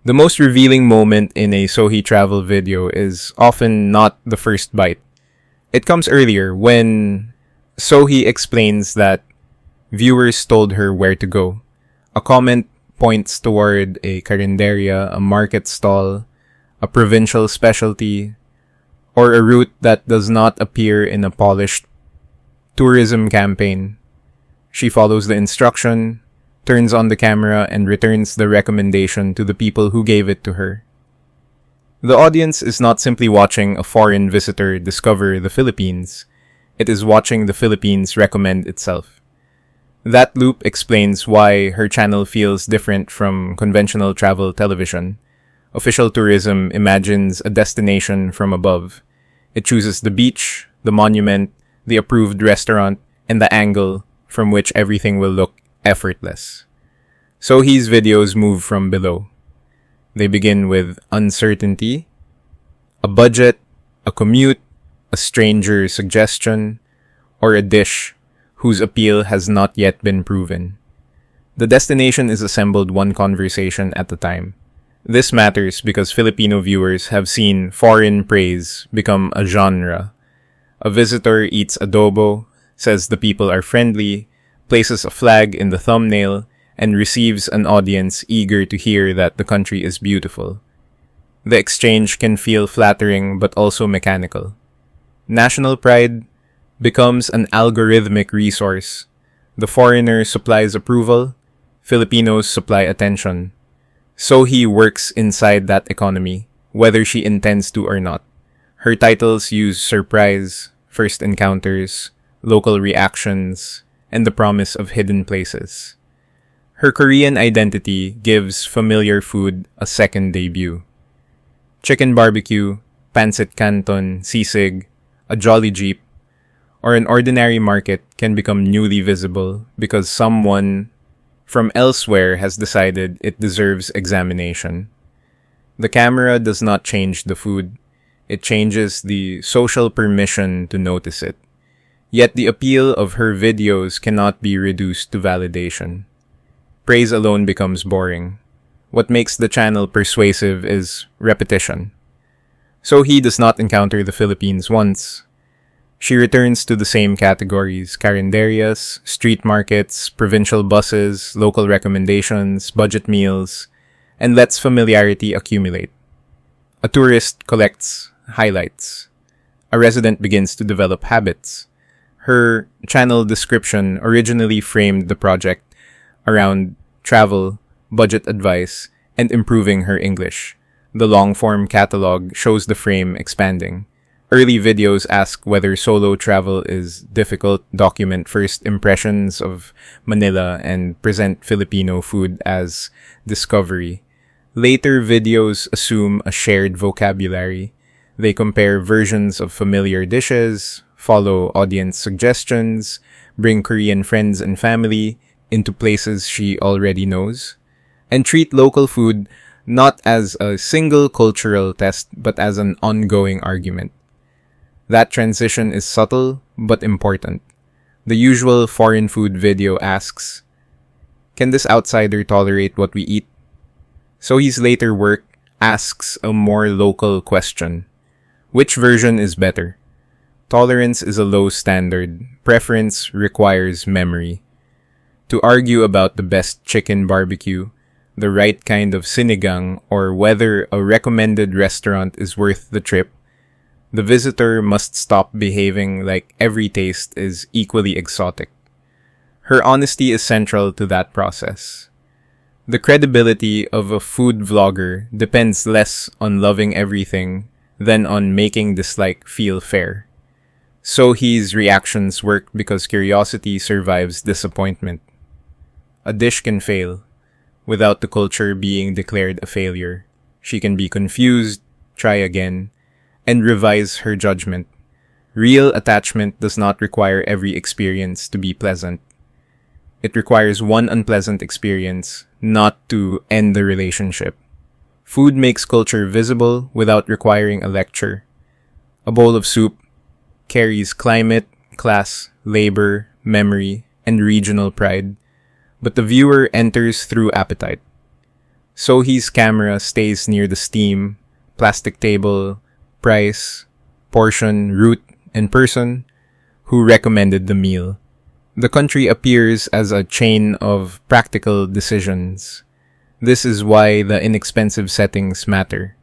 The most revealing moment in a Seohee Travel video is often not the first bite. It comes earlier when Seohee explains that viewers told her where to go. A comment points toward a carinderia, a market stall, a provincial specialty, or a route that does not appear in a polished tourism campaign. She follows the instruction, turns on the camera, and returns the recommendation to the people who gave it to her. The audience is not simply watching a foreign visitor discover the Philippines, it is watching the Philippines recommend itself. That loop explains why her channel feels different from conventional travel television. Official tourism imagines a destination from above. It chooses the beach, the monument, the approved restaurant, and the angle from which everything will look effortless. Seohee's videos move from below. They begin with uncertainty, a budget, a commute, a stranger suggestion, or a dish whose appeal has not yet been proven. The destination is assembled one conversation at a time. This matters because Filipino viewers have seen foreign praise become a genre. A visitor eats adobo, says the people are friendly, places a flag in the thumbnail, and receives an audience eager to hear that the country is beautiful. The exchange can feel flattering but also mechanical. National pride becomes an algorithmic resource. The foreigner supplies approval, Filipinos supply attention. Seohee works inside that economy, whether she intends to or not. Her titles use surprise, first encounters, local reactions, and the promise of hidden places. Her Korean identity gives familiar food a second debut. Chicken barbecue, pancit canton, sisig, a jolly jeep, or an ordinary market can become newly visible because someone from elsewhere has decided it deserves examination. The camera does not change the food, it changes the social permission to notice it. Yet the appeal of her videos cannot be reduced to validation. Praise alone becomes boring. What makes the channel persuasive is repetition. Seohee does not encounter the Philippines once. She returns to the same categories: carinderias, street markets, provincial buses, local recommendations, budget meals, and lets familiarity accumulate. A tourist collects highlights. A resident begins to develop habits. Her channel description originally framed the project around travel, budget advice, and improving her English. The long-form catalog shows the frame expanding. Early videos ask whether solo travel is difficult, document first impressions of Manila, and present Filipino food as discovery. Later videos assume a shared vocabulary. They compare versions of familiar dishes, follow audience suggestions, bring Korean friends and family into places she already knows, and treat local food not as a single cultural test but as an ongoing argument. That transition is subtle but important. The usual foreign food video asks, can this outsider tolerate what we eat? Seohee's later work asks a more local question. Which version is better? Tolerance is a low standard. Preference requires memory. To argue about the best chicken barbecue, the right kind of sinigang, or whether a recommended restaurant is worth the trip, the visitor must stop behaving like every taste is equally exotic. Her honesty is central to that process. The credibility of a food vlogger depends less on loving everything than on making dislike feel fair. Seohee's reactions work because curiosity survives disappointment. A dish can fail without the culture being declared a failure. She can be confused, try again, and revise her judgment. Real attachment does not require every experience to be pleasant. It requires one unpleasant experience not to end the relationship. Food makes culture visible without requiring a lecture. A bowl of soup carries climate, class, labor, memory, and regional pride, but the viewer enters through appetite. Seohee's camera stays near the steam, plastic table, price, portion, route, and person who recommended the meal. The country appears as a chain of practical decisions. This is why the inexpensive settings matter.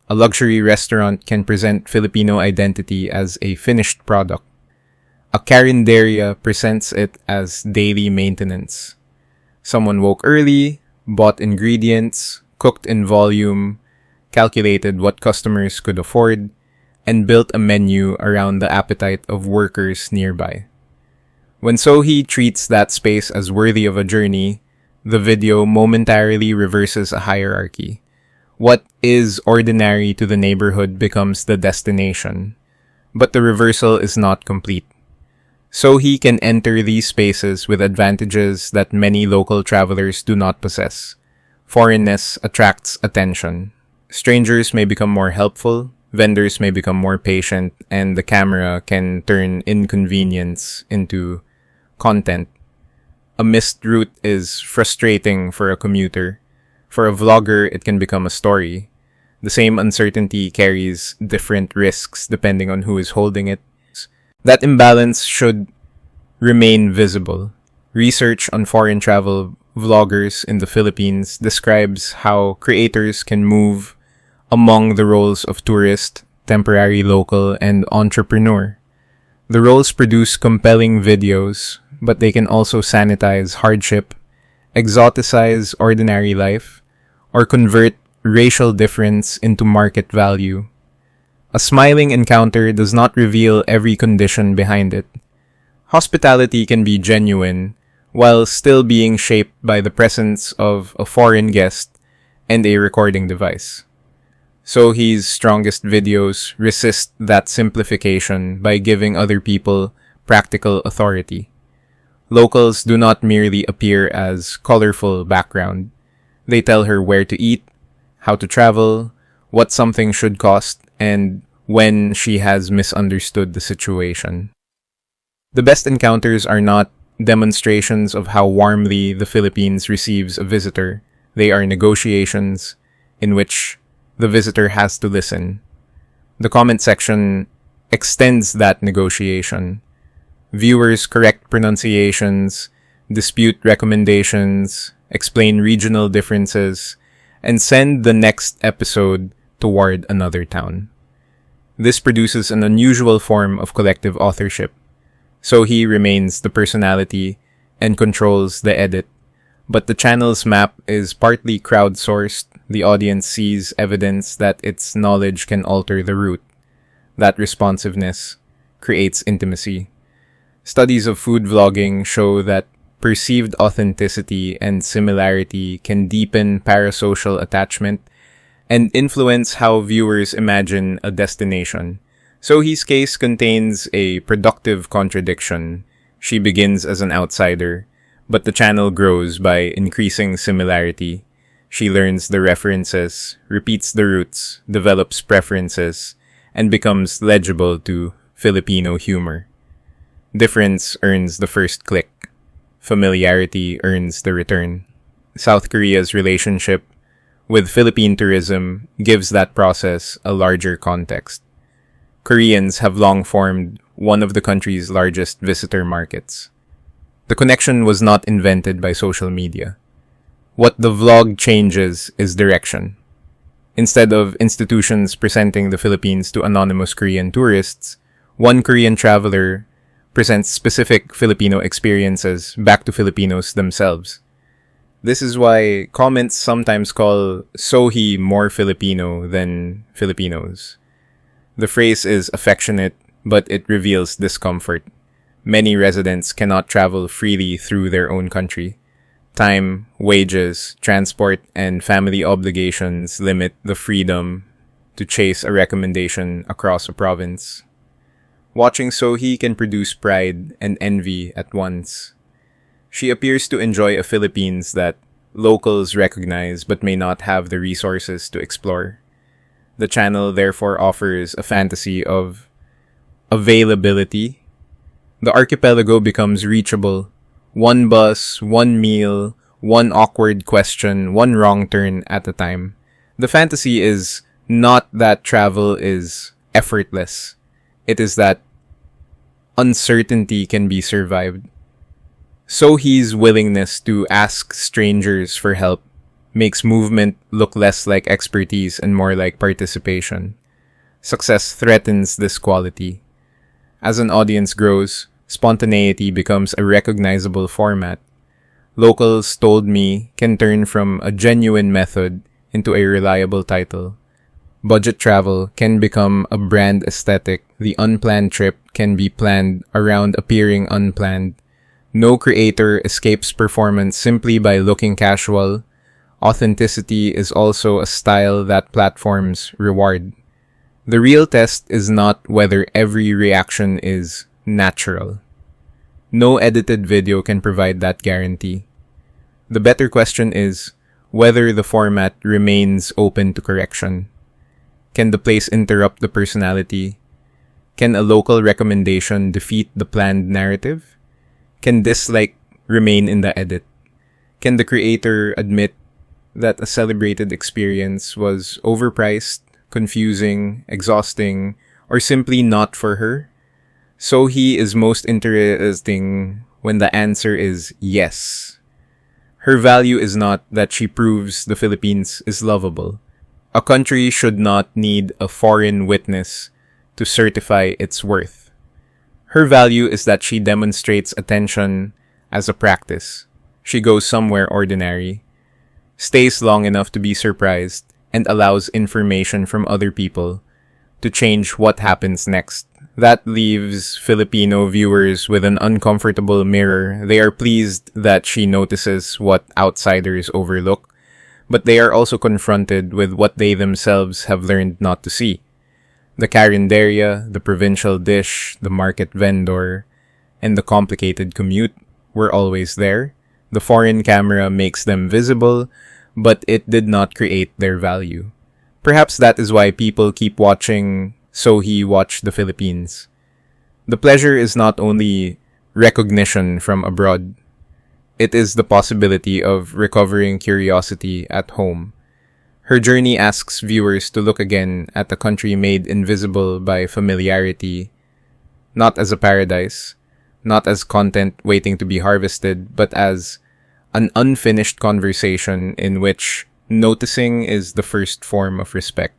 A luxury restaurant can present Filipino identity as a finished product. A carinderia presents it as daily maintenance. Someone woke early, bought ingredients, cooked in volume, calculated what customers could afford, and built a menu around the appetite of workers nearby. When Seohee treats that space as worthy of a journey, the video momentarily reverses a hierarchy. What is ordinary to the neighborhood becomes the destination. But the reversal is not complete. Seohee can enter these spaces with advantages that many local travelers do not possess. Foreignness attracts attention. Strangers may become more helpful, vendors may become more patient, and the camera can turn inconvenience into content. A missed route is frustrating for a commuter. For a vlogger, it can become a story. The same uncertainty carries different risks depending on who is holding it. That imbalance should remain visible. Research on foreign travel vloggers in the Philippines describes how creators can move among the roles of tourist, temporary local, and entrepreneur. The roles produce compelling videos, but they can also sanitize hardship, exoticize ordinary life, or convert racial difference into market value. A smiling encounter does not reveal every condition behind it. Hospitality can be genuine while still being shaped by the presence of a foreign guest and a recording device. Seohee's strongest videos resist that simplification by giving other people practical authority. Locals do not merely appear as colorful background. They tell her where to eat, how to travel, what something should cost, and when she has misunderstood the situation. The best encounters are not demonstrations of how warmly the Philippines receives a visitor. They are negotiations in which the visitor has to listen. The comment section extends that negotiation. Viewers correct pronunciations, dispute recommendations, explain regional differences, and send the next episode toward another town. This produces an unusual form of collective authorship. Seohee remains the personality and controls the edit, but the channel's map is partly crowdsourced. The audience sees evidence that its knowledge can alter the route. That responsiveness creates intimacy. Studies of food vlogging show that perceived authenticity and similarity can deepen parasocial attachment and influence how viewers imagine a destination. Seohee's case contains a productive contradiction. She begins as an outsider, but the channel grows by increasing similarity. She learns the references, repeats the roots, develops preferences, and becomes legible to Filipino humor. Difference earns the first click. Familiarity earns the return. South Korea's relationship with Philippine tourism gives that process a larger context. Koreans have long formed one of the country's largest visitor markets. The connection was not invented by social media. What the vlog changes is direction. Instead of institutions presenting the Philippines to anonymous Korean tourists, one Korean traveler presents specific Filipino experiences back to Filipinos themselves. This is why comments sometimes call Seohee more Filipino than Filipinos. The phrase is affectionate, but it reveals discomfort. Many residents cannot travel freely through their own country. Time, wages, transport, and family obligations limit the freedom to chase a recommendation across a province. Watching Seohee can produce pride and envy at once. She appears to enjoy a Philippines that locals recognize but may not have the resources to explore. The channel therefore offers a fantasy of availability. The archipelago becomes reachable. One bus, one meal, one awkward question, one wrong turn at a time. The fantasy is not that travel is effortless. It is that uncertainty can be survived. Sohee's willingness to ask strangers for help makes movement look less like expertise and more like participation. Success threatens this quality. As an audience grows, spontaneity becomes a recognizable format. Locals told me can turn from a genuine method into a reliable title. Budget travel can become a brand aesthetic. The unplanned trip can be planned around appearing unplanned. No creator escapes performance simply by looking casual. Authenticity is also a style that platforms reward. The real test is not whether every reaction is natural. No edited video can provide that guarantee. The better question is whether the format remains open to correction. Can the place interrupt the personality? Can a local recommendation defeat the planned narrative? Can dislike remain in the edit? Can the creator admit that a celebrated experience was overpriced, confusing, exhausting, or simply not for her? Sohee is most interesting when the answer is yes. Her value is not that she proves the Philippines is lovable. A country should not need a foreign witness to certify its worth. Her value is that she demonstrates attention as a practice. She goes somewhere ordinary, stays long enough to be surprised, and allows information from other people to change what happens next. That leaves Filipino viewers with an uncomfortable mirror. They are pleased that she notices what outsiders overlook, but they are also confronted with what they themselves have learned not to see. The carinderia, the provincial dish, the market vendor, and the complicated commute were always there. The foreign camera makes them visible, but it did not create their value. Perhaps that is why people keep watching Sohee Watch the Philippines. The pleasure is not only recognition from abroad. It is the possibility of recovering curiosity at home. Her journey asks viewers to look again at a country made invisible by familiarity, not as a paradise, not as content waiting to be harvested, but as an unfinished conversation in which noticing is the first form of respect.